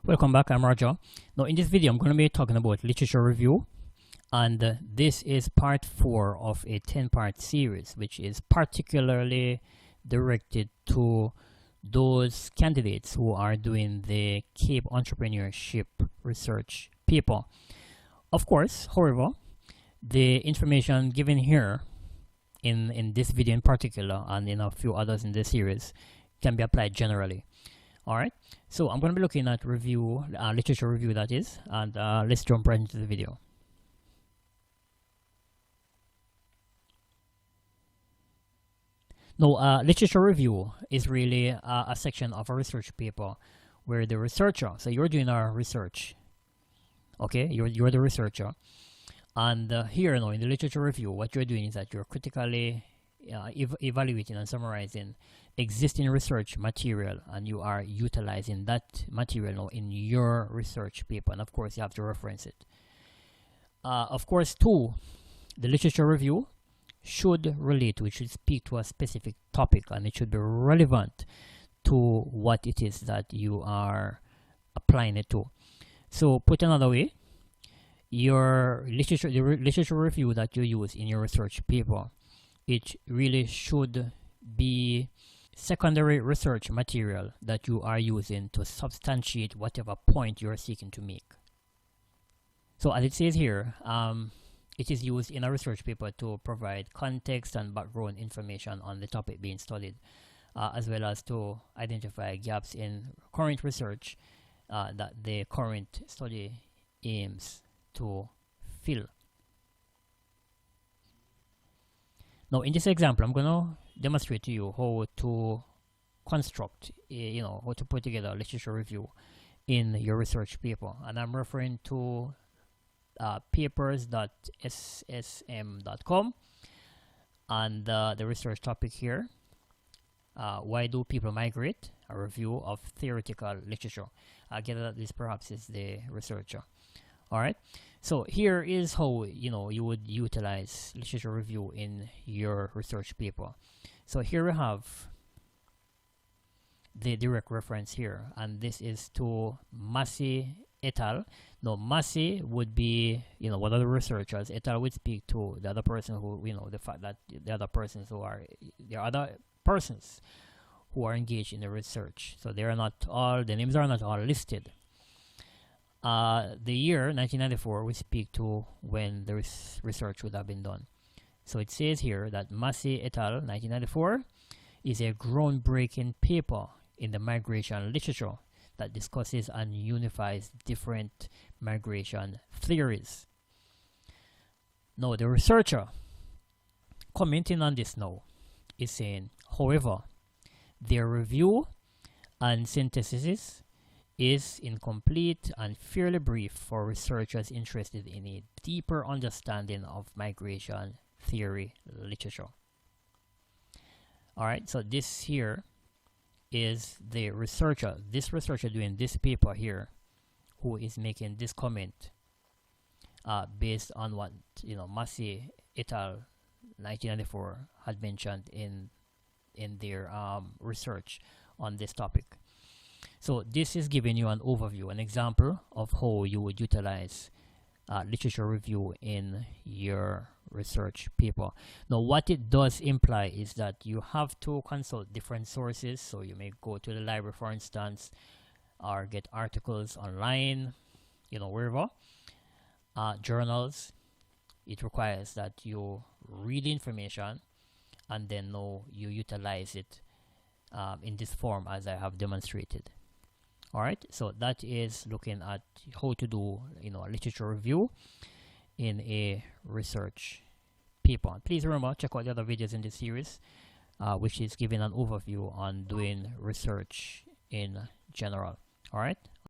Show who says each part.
Speaker 1: Welcome back, I'm Roger. Now in this video I'm going to be talking about literature review, and this is part 4 of a 10-part series which is particularly directed to those candidates who are doing the Cape Entrepreneurship research paper. Of course, however, the information given here in this video in particular and in a few others in this series can be applied generally. Alright, so I'm going to be looking at review, literature review that is, and let's jump right into the video. Now, literature review is really a section of a research paper where the researcher, so you're doing our research, okay, you're the researcher, and here now in the literature review, what you're doing is that you're critically evaluating and summarizing existing research material, and you are utilizing that material now in your research paper, and of course you have to reference it. Of course too, the literature review should relate to, it should speak to a specific topic, and it should be relevant to what it is that you are applying it to. So put another way, your literature review that you use in your research paper, it really should be secondary research material that you are using to substantiate whatever point you are seeking to make. So as it says here, it is used in a research paper to provide context and background information on the topic being studied, as well as to identify gaps in current research that the current study aims to fill. Now in this example, I'm going to demonstrate to you how to construct, how to put together a literature review in your research paper, and I'm referring to papers.ssm.com, and the research topic here, why do people migrate? A review of theoretical literature. I gather that this perhaps is the researcher. All right, so here is how you would utilize literature review in your research paper. So here we have the direct reference here, and this is to Massey et al. Now Massey would be one of the researchers. Et al. Would speak to the other person who the fact that the other persons who are engaged in the research. So they are not all, the names are not all listed. The year 1994 we speak to when the research would have been done. So it says here that Massey et al. 1994 is a groundbreaking paper in the migration literature that discusses and unifies different migration theories. Now the researcher commenting on this now is saying, however, their review and synthesis is incomplete and fairly brief for researchers interested in a deeper understanding of migration theory literature. Alright, so this here is the researcher, this researcher doing this paper here, who is making this comment based on what Massey et al. 1994 had mentioned in their research on this topic. So this is giving you an overview, an example of how you would utilize literature review in your research paper. Now what it does imply is that you have to consult different sources. So you may go to the library, for instance, or get articles online, wherever, journals. It requires that you read the information and then you utilize it in this form as I have demonstrated. Alright, so that is looking at how to do a literature review in a research paper. Please remember, check out the other videos in this series, which is giving an overview on doing research in general. Alright,